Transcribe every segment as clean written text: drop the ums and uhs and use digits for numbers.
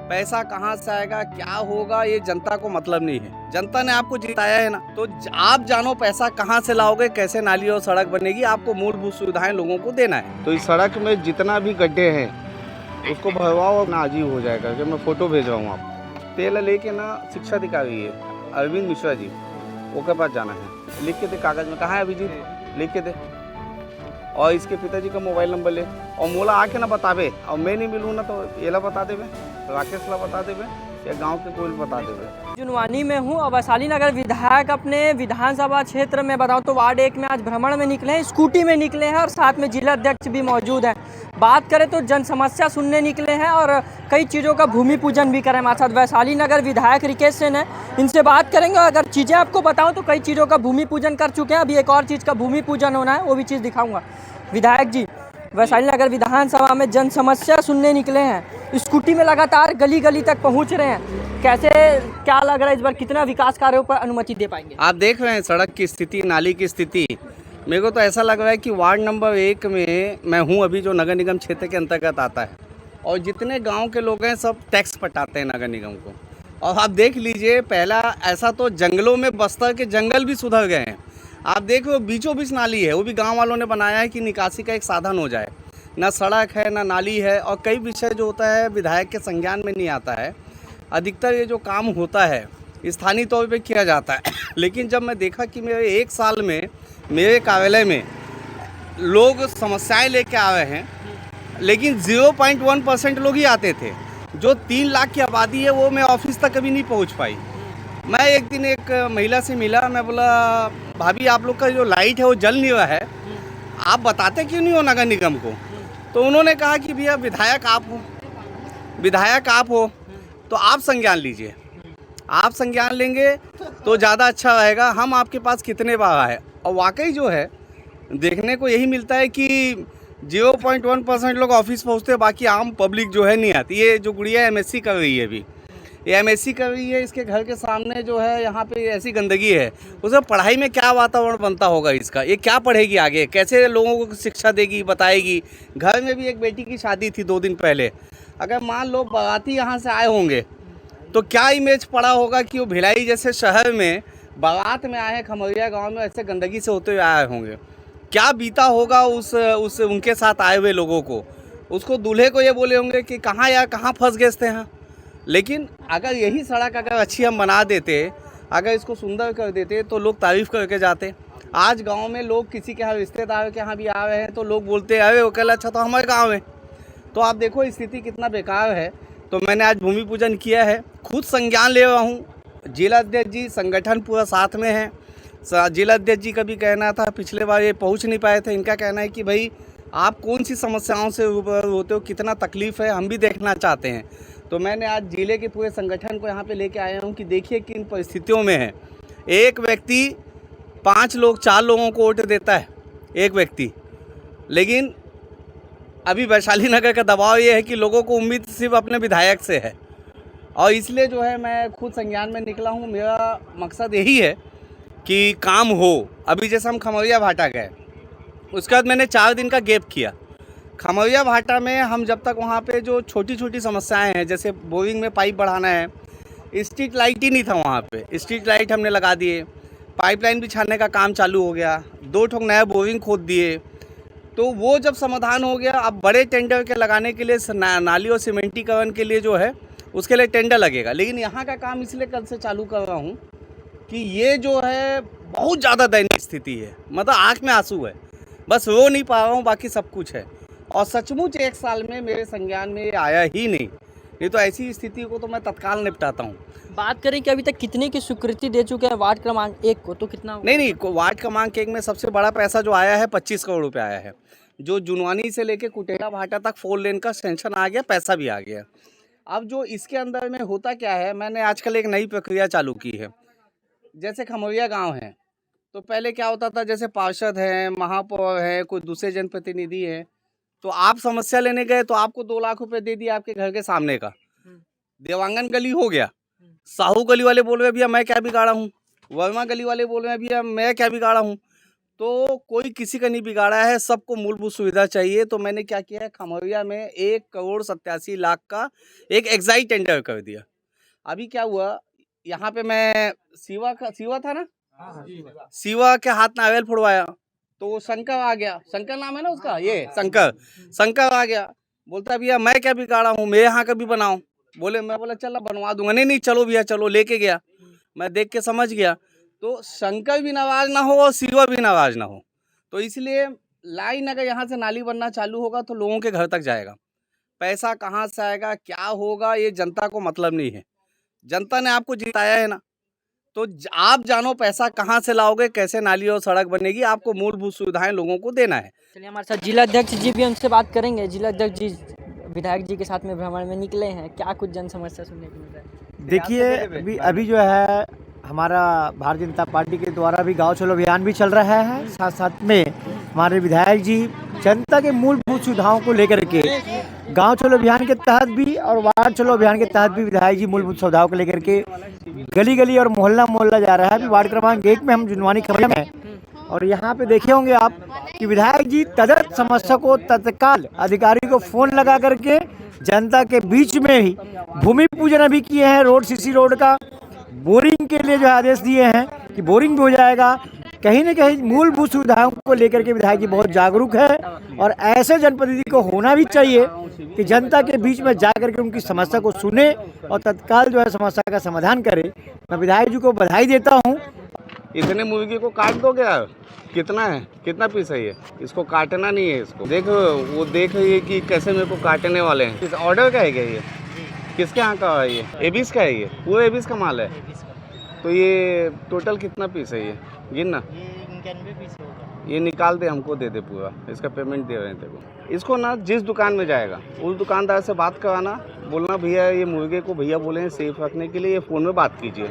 पैसा कहाँ से आएगा, क्या होगा, ये जनता को मतलब नहीं है। जनता ने आपको जिताया है ना, तो आप जानो पैसा कहाँ से लाओगे, कैसे नाली और सड़क बनेगी। आपको मूलभूत सुविधाएं लोगों को देना है। तो इस सड़क में जितना भी गड्ढे हैं उसको भरवाओ ना, अजीब हो जाएगा। जब मैं फोटो भेज रहा हूँ आपको, तेल लेके ना शिक्षा अधिकारी है अरविंद मिश्रा जी, वो के पास जाना है। लिख के दे कागज में, कहाँ है अभिजीत, लिख के दे। और इसके पिताजी का मोबाइल नंबर ले और मोला आके ना बतावे, और मैं नहीं मिलूँ ना तो येला बता देवे, राकेश ला बता देवे, या गांव के कोई बता देवे। जुनवानी में हूँ और वैशाली नगर विधायक अपने विधानसभा क्षेत्र में बताऊँ तो वार्ड 1 में आज भ्रमण में निकले हैं, स्कूटी में निकले हैं और साथ में जिला अध्यक्ष भी मौजूद हैं। बात करें तो जन समस्या सुनने निकले हैं और कई चीज़ों का भूमि पूजन भी करें। हमारे साथ वैशाली नगर विधायक रिकेश सेन है, इनसे बात करेंगे। अगर चीज़ें आपको बताऊँ तो कई चीज़ों का भूमि पूजन कर चुके हैं, अभी एक और चीज़ का भूमि पूजन होना है, वो भी चीज़ दिखाऊँगा। विधायक जी, वैशाली नगर विधानसभा में जन समस्या सुनने निकले हैं, स्कूटी में लगातार गली गली तक पहुंच रहे हैं, कैसे क्या लग रहा है इस बार कितना विकास कार्यों पर अनुमति दे पाएंगे? आप देख रहे हैं सड़क की स्थिति, नाली की स्थिति। मेरे को तो ऐसा लग रहा है कि वार्ड नंबर 1 में मैं हूँ अभी, जो नगर निगम क्षेत्र के अंतर्गत आता है, और जितने गांव के लोग हैं सब टैक्स पटाते हैं नगर निगम को। और आप देख लीजिए, पहला ऐसा तो जंगलों में बस्तर के जंगल भी सुधर गए हैं। आप देखो बीचों बीच नाली है, वो भी गांव वालों ने बनाया है कि निकासी का एक साधन हो जाए। ना सड़क है ना नाली है, और कई विषय जो होता है विधायक के संज्ञान में नहीं आता है। अधिकतर ये जो काम होता है स्थानीय तौर पे किया जाता है। लेकिन जब मैं देखा कि मेरे 1 साल में मेरे कार्यालय में लोग समस्याएं लेके आ रहे हैं, लेकिन 0.1% लोग ही आते थे। जो 3 लाख की आबादी है वो मैं ऑफिस तक कभी नहीं पहुंच पाई। मैं एक दिन एक महिला से मिला, मैं बोला भाभी आप लोग का जो लाइट है वो जल नहीं रहा है, आप बताते क्यों नहीं हो नगर निगम को? तो उन्होंने कहा कि भैया विधायक आप हो तो आप संज्ञान लीजिए। आप संज्ञान लेंगे तो ज़्यादा अच्छा रहेगा। हम आपके पास कितने बार आए, और वाकई जो है देखने को यही मिलता है कि 0.1% लोग ऑफिस पहुंचते हैं, बाकी आम पब्लिक जो है नहीं आती। ये जो गुड़िया एमएससी कर रही है अभी, ये एमएससी कर रही है, इसके घर के सामने जो है यहाँ पे ऐसी गंदगी है, उसे पढ़ाई में क्या वातावरण बनता होगा इसका? ये क्या पढ़ेगी आगे, कैसे लोगों को शिक्षा देगी, बताएगी? घर में भी एक बेटी की शादी थी 2 दिन पहले, अगर मान लो बाराती यहाँ से आए होंगे तो क्या इमेज पड़ा होगा कि वो भिलाई जैसे शहर में बारात में आए हैं, खमरिया गाँव में ऐसे गंदगी से होते हुए आए होंगे। क्या बीता होगा उस उनके साथ आए हुए लोगों को? उसको दूल्हे को ये बोले होंगे कि कहाँ यार, कहाँ फंस गए थे यहाँ। लेकिन अगर यही सड़क अगर अच्छी हम बना देते, अगर इसको सुंदर कर देते, तो लोग तारीफ़ करके जाते। आज गांव में लोग किसी के यहाँ रिश्तेदार के यहाँ भी आ रहे हैं तो लोग बोलते हैं अरे वो कल अच्छा तो हमारे गांव में। तो आप देखो स्थिति कितना बेकार है। तो मैंने आज भूमि पूजन किया है, खुद संज्ञान ले रहा हूँ। जिला अध्यक्ष जी, संगठन पूरा साथ में है। जिला अध्यक्ष जी का भी कहना था, पिछले बार ये पहुँच नहीं पाए थे, इनका कहना है कि भाई आप कौन सी समस्याओं से रूबरू होते हो, कितना तकलीफ़ है, हम भी देखना चाहते हैं। तो मैंने आज जिले के पूरे संगठन को यहाँ पे लेके आया हूँ कि देखिए किन परिस्थितियों में है। एक व्यक्ति 5 लोग 4 लोगों को वोट देता है, एक व्यक्ति। लेकिन अभी वैशाली नगर का दबाव ये है कि लोगों को उम्मीद सिर्फ अपने विधायक से है, और इसलिए जो है मैं खुद संज्ञान में निकला हूँ। मेरा मकसद यही है कि काम हो। अभी जैसे हम खमरिया भाटा गए, उसके बाद मैंने 4 दिन का गैप किया। खमरिया भाटा में हम जब तक वहाँ पे जो छोटी छोटी समस्याएं हैं, जैसे बोरिंग में पाइप बढ़ाना है, स्ट्रीट लाइट ही नहीं था वहाँ पे, स्ट्रीट लाइट हमने लगा दिए, पाइपलाइन बिछाने का काम चालू हो गया, 2 ठोक नया बोरिंग खोद दिए। तो वो जब समाधान हो गया, अब बड़े टेंडर के लगाने के लिए नाली और सीमेंटीकरण के लिए जो है उसके लिए टेंडर लगेगा। लेकिन यहाँ का काम इसलिए कल से चालू कर रहा हूँ कि ये जो है बहुत ज़्यादा दयनीय स्थिति है, मतलब आँख में आंसू है, बस रो नहीं पा रहा हूँ, बाकी सब कुछ है। और सचमुच 1 साल में मेरे संज्ञान में ये आया ही नहीं तो ऐसी स्थिति को तो मैं तत्काल निपटाता हूँ। बात करें कि अभी तक कितने की स्वीकृति दे चुके हैं वार्ड क्रमांक 1 को, तो कितना होगा? नहीं, वार्ड क्रमांक 1 में सबसे बड़ा पैसा जो आया है 25 करोड़ रुपये आया है। जो जुनवानी से लेके कुटेला भाटा तक 4 लेन का सेंक्शन आ गया, पैसा भी आ गया। अब जो इसके अंदर में होता क्या है, मैंने आजकल एक नई प्रक्रिया चालू की है। जैसे खमरिया गाँव है, तो पहले क्या होता था, जैसे पार्षद हैं, महापौर हैं, कोई दूसरे जनप्रतिनिधि हैं, तो आप समस्या लेने गए तो आपको 2 लाख रुपए दे दिया आपके घर के सामने का। देवांगन गली हो गया, साहू गली वाले बोल रहे भैया मैं क्या बिगाड़ा हूँ, वर्मा गली वाले बोल रहे हैं भैया मैं क्या बिगाड़ा हूँ। तो कोई किसी का नहीं बिगाड़ा है, सबको मूलभूत सुविधा चाहिए। तो मैंने क्या किया है, खमरिया में 1,87,00,000 का एक एक्साइज टेंडर कर दिया। अभी क्या हुआ, यहाँ पे मैं सीवा था ना, सीवा के हाथ में अवेल फुड़वाया, तो शंकर आ गया। शंकर नाम है ना उसका, ये शंकर आ गया, बोलता भैया मैं क्या बिगाड़ा हूँ, मैं यहाँ का भी बनाऊँ। मैं बोला चल बनवा दूंगा। नहीं चलो भैया चलो, लेके गया। मैं देख के समझ गया, तो शंकर भी नाराज ना हो और सीवा भी नाराज ना हो। तो इसलिए लाइन अगर यहाँ से नाली बनना चालू होगा तो लोगों के घर तक जाएगा। पैसा कहाँ से आएगा, क्या होगा, ये जनता को मतलब नहीं है। जनता ने आपको जिताया है ना, तो आप जानो पैसा कहाँ से लाओगे, कैसे नाली और सड़क बनेगी। आपको मूलभूत सुविधाएं लोगों को देना है। चलिए हमारे साथ जिला अध्यक्ष जी भी हमसे बात करेंगे। जिला अध्यक्ष जी विधायक जी के साथ में भ्रमण में निकले हैं, क्या कुछ जन समस्या सुनने को मिल रहा है? देखिए अभी जो है हमारा भारतीय जनता पार्टी के द्वारा भी गांव चलो अभियान भी चल रहा है। साथ साथ में हमारे विधायक जी जनता के मूलभूत सुविधाओं को लेकर के गांव चलो अभियान के तहत भी और वार्ड चलो अभियान के तहत भी विधायक जी मूलभूत सुविधाओं को लेकर के गली गली और मोहल्ला मोहल्ला जा रहा है। अभी वार्ड क्रमांक 1 में हम जुनवानी खमरिया में, और यहाँ पे देखे होंगे आप कि विधायक जी तदर्थ समस्या को तत्काल अधिकारी को फोन लगा करके जनता के बीच में ही भूमि पूजन अभी किए हैं। रोड सीसी रोड का बोरिंग के लिए जो आदेश दिए हैं कि बोरिंग भी हो जाएगा। कहीं न कहीं मूलभूत सुविधाओं को लेकर के विधायक जी बहुत जागरूक है, और ऐसे जनप्रतिनिधि को होना भी चाहिए कि जनता के बीच में जाकर के उनकी समस्या को सुने और तत्काल जो है समस्या का समाधान करे। मैं विधायक जी को बधाई देता हूँ। इतने मुर्गी को काट दोगे आप? कितना है, कितना पीस है ये? इसको काटना नहीं है। इसको देखो, वो देख रही है कि कैसे मेरे को काटने वाले हैं। इस ऑर्डर का है क्या ये? किसके यहाँ का है ये? एबीस का है ये? पूरा एबीस का माल है। तो ये टोटल कितना पीस है ये? गिन ना। ये निकाल दे, हमको दे दे पूरा। इसका पेमेंट दे रहे हैं तेरे। इसको ना जिस दुकान में जाएगा उस दुकानदार से बात कराना, बोलना भैया ये मुर्गे को भैया बोले हैं सेफ रखने के लिए, ये फ़ोन में बात कीजिए।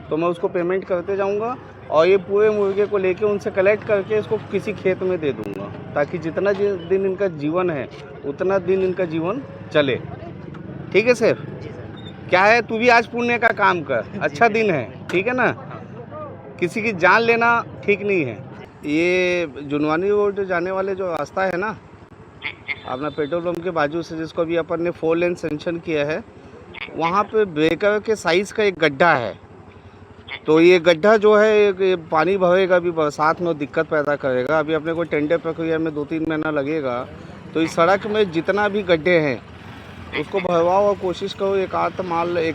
तो मैं उसको पेमेंट करते जाऊंगा और ये पूरे मुर्गे को लेके उनसे कलेक्ट करके इसको किसी खेत में दे दूंगा, ताकि जितना दिन इनका जीवन है उतना दिन इनका जीवन चले। ठीक है सर? क्या है, तू भी आज पुण्य का काम कर, अच्छा दिन है, ठीक है ना? किसी की जान लेना ठीक नहीं है। ये जुनवानी रोड जाने वाले जो रास्ता है ना, अपना पेट्रोल पंप के बाजू से, जिसको अभी अपन ने 4 लेन सेंक्शन किया है, वहाँ पे ब्रेकर के साइज़ का एक गड्ढा है। तो ये गड्ढा जो है ये पानी भरेगा, अभी बरसात में दिक्कत पैदा करेगा। अभी अपने को टेंडर प्रक्रिया में 2-3 महीना लगेगा। तो इस सड़क में जितना भी गड्ढे हैं उसको भरवाओ और कोशिश करो एक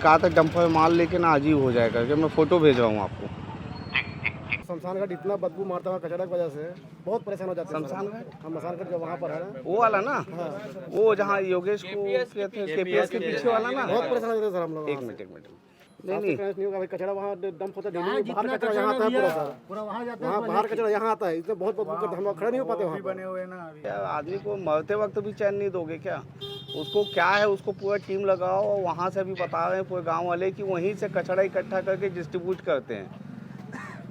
आध डंपर माल लेके ना अजीब हो जाएगा। कि मैं फ़ोटो भेज रहा हूँ आपको। शमशान घाट इतना बदबू मारता हुआ कचरा की वजह से बहुत परेशान हो जाते हैं। शमशान घाट? हम शमशान घाट जो वहाँ पर है ना, वो वाला ना, वो जहाँ योगेश को केपीएस के पीछे वाला ना, बहुत परेशान हो जाते हैं सर हम लोग। एक मिनट नहीं नहीं होगा भाई, कचरा वहाँ डंप होता है, डेली बाहर कचरा यहाँ आता है पूरा सर, वहाँ बाहर कचरा यहाँ आता है, इससे बहुत बदबू करते हैं, हम लोग खड़े नहीं हो पाते वहाँ बने हुए ना। क्या आदमी को मरते वक्त भी चैन नहीं दोगे क्या? उसको क्या है, उसको पूरा टीम लगाओ और वहाँ से अभी बता रहे हैं पूरे गाँव वाले कि वहीं से कचरा इकट्ठा करके डिस्ट्रीब्यूट करते हैं।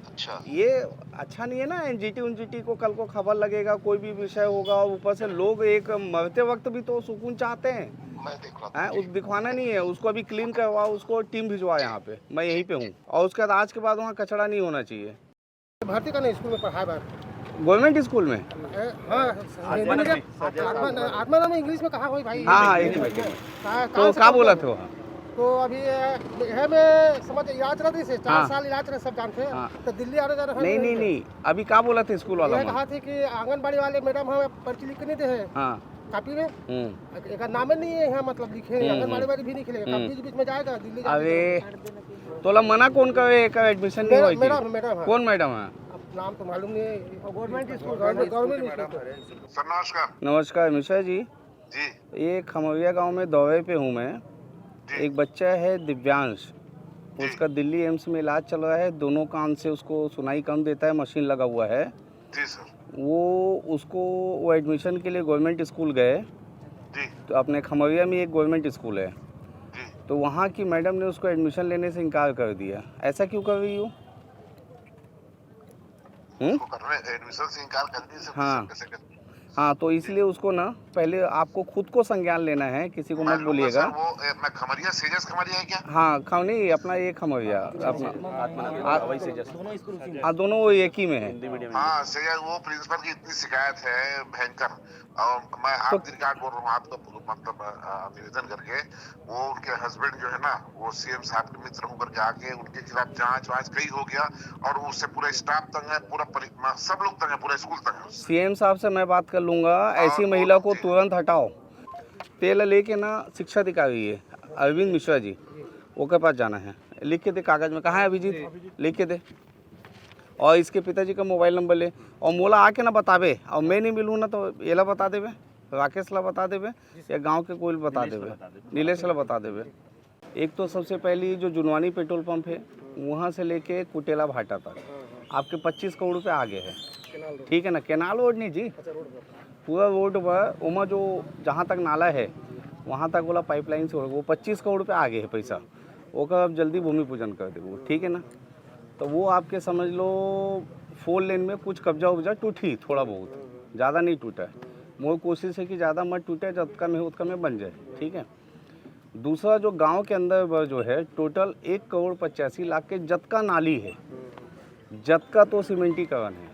अच्छा, ये अच्छा नहीं है ना। एनजीटी को कल को खबर लगेगा, कोई भी विषय होगा, और ऊपर से लोग एक मरते वक्त भी तो सुकून चाहते हैं। मैं उस दिखवाना नहीं है, उसको अभी क्लीन करवाओ, उसको टीम भिजवा यहाँ पे, मैं यहीं पे हूँ। और उसके बाद आज के बाद वहाँ कचरा नहीं होना चाहिए। भारतीय का नहीं स्कूल में पढ़ा है गवर्नमेंट स्कूल में? आत्मा में इंग्लिश में कहा हुई भाई। हाँ एक मिनट। तो क्या बोला था वहाँ? तो अभी है में समझ इलाज रहती से 4 साल इलाज रहे, सब जानते हैं। तो दिल्ली आने जा रहे हैं। नहीं अभी क्या बोला था स्कूल वाला? कहा थे कि आंगनबाड़ी वाले मैडम हमें पर्ची लिख के नहीं दे हैं कापी में, एक नाम नहीं है यहाँ, मतलब लिखे आंगनबाड़ी वाली भी नहीं खेलेगा, कापी बीच में जाएगा दिल्ली। अरे तोला मना कौन करे का एडमिशन नहीं हुई? मैडम कौन मैडम है? नाम तो मालूम नहीं है। Government school, government school. Sir नमस्कार। नमस्कार मिश्रा जी। ये खमरिया गांव में दौरे पे हूँ मैं। एक बच्चा है दिव्यांश, उसका दिल्ली एम्स में इलाज चल रहा है। दोनों कान से उसको सुनाई कम देता है, मशीन लगा हुआ है। जी सर। वो एडमिशन के लिए गवर्नमेंट स्कूल गए। जी। तो अपने खमरिया में एक गवर्नमेंट स्कूल है। जी। तो वहाँ की मैडम ने उसको एडमिशन लेने से इनकार कर दिया। ऐसा क्यों कर रही हो? एडमिशन से इनकार कर दी। हाँ हाँ, तो इसलिए उसको ना पहले आपको खुद को संज्ञान लेना है, किसी को मत बोलिएगा। वो अपना खमरिया सेजस खमरिया है क्या? हाँ, खाओ नहीं, अपना ये खमरिया अपना हाँ, दोनों वो एक ही में है। हाँ सेजस, वो प्रिंसिपल की इतनी शिकायत है भयंकर, और मैं आप रिकॉर्ड बोल रहा हूँ आपको, मतलब निवेदन करके, वो उनके हस्बैंड जो है ना, वो सीएम साहब के मित्र होकर के आके उनके खिलाफ जांच वांच कई हो गया, और उससे पूरा स्टाफ तंग है, पूरा सब लोग तंग है, पूरा स्कूल तंग है। सीएम साहब से मैं बात कर लूँगा, ऐसी महिला को तुरंत हटाओ। तेल लेके ना शिक्षा अधिकारी है अरविंद मिश्रा जी, वो के पास जाना है, लिख के दे कागज़ में। कहाँ है अभिजीत? लिख के दे। और इसके पिताजी का मोबाइल नंबर ले, और मोला आके ना बतावे, और मैं नहीं मिलूँ ना तो एला बता देवे, राकेश ला बता देवे, या गांव के कोई बता देवे, नीलेश ला बता देवे। एक तो सबसे पहली जो जुनवानी पेट्रोल पंप है, वहाँ से लेके कुटेला भाटा तक आपके 25 करोड़ रुपये आगे है, ठीक है ना? कैनाल रोड नहीं जी, पूरा रोड पर उमा जो जहाँ तक नाला है वहाँ तक वाला पाइपलाइन से वो 25 करोड़ रुपये आगे है पैसा, वो का अब जल्दी भूमि पूजन कर दे वो, ठीक है ना? तो वो आपके समझ लो 4 लेन में कुछ कब्जा उब्जा टूटी, थोड़ा बहुत, ज़्यादा नहीं टूटा है। मोर कोशिश है कि ज़्यादा मत टूटे, जतका में उतना में बन जाए, ठीक है? दूसरा जो गांव के अंदर जो है टोटल 1,85,00,000 के जतका नाली है, जतका तो सीमेंटीकरण है।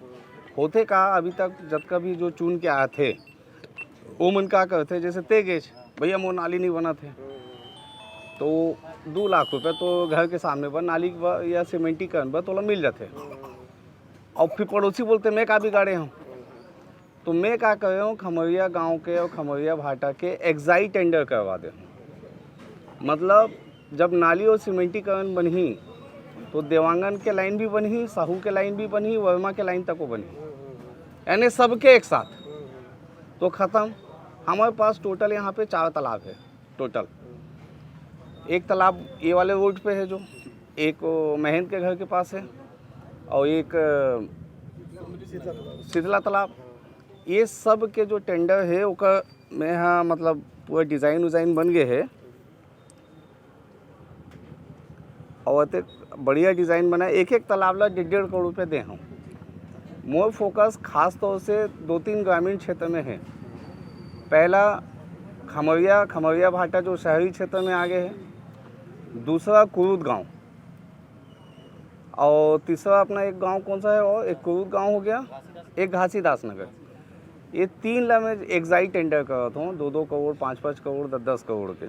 होते का अभी तक जतका भी जो चुन के आए थे वो मन का करते, जैसे तेगेज भैया वो नाली नहीं बना थे तो 2 लाख रुपए तो घर के सामने पर नाली या सीमेंटीकरण पर तो मिल जाते, और फिर पड़ोसी बोलते मैं का बिगाड़े हूँ। तो मैं क्या कर रहा हूँ, खमरिया गांव के और खमरिया भाटा के एक्साइट टेंडर करवा दे। मतलब जब नाली और सीमेंटीकरण बनी तो देवांगन के लाइन भी बनी, साहू के लाइन भी बनी, वर्मा के लाइन तक वो बनी, यानी सबके एक साथ तो ख़त्म। हमारे पास टोटल यहाँ पे 4 तालाब है टोटल। एक तालाब ये वाले रोड पे है, जो एक महेंद्र के घर के पास है, और एक शीतला तालाब। ये सब के जो टेंडर है वो में यहाँ मतलब पूरा डिज़ाइन बन गए है, और अत बढ़िया डिज़ाइन बना है। एक तालाब ला 1.5 करोड़ रुपये दे हूँ। मोर फोकस खास तौर से 2-3 ग्रामीण क्षेत्र में है। पहला खमरिया भाटा जो शहरी क्षेत्र में आगे है, दूसरा कुरुद गांव, और तीसरा अपना एक गांव कौन सा है, और एक कुरुद गांव हो गया, एक घासीदास नगर। ये 3 ला मैं एक्साइट टेंडर करता हूँ, 2-2 करोड़, 5-5 करोड़, 10-10 करोड़ के।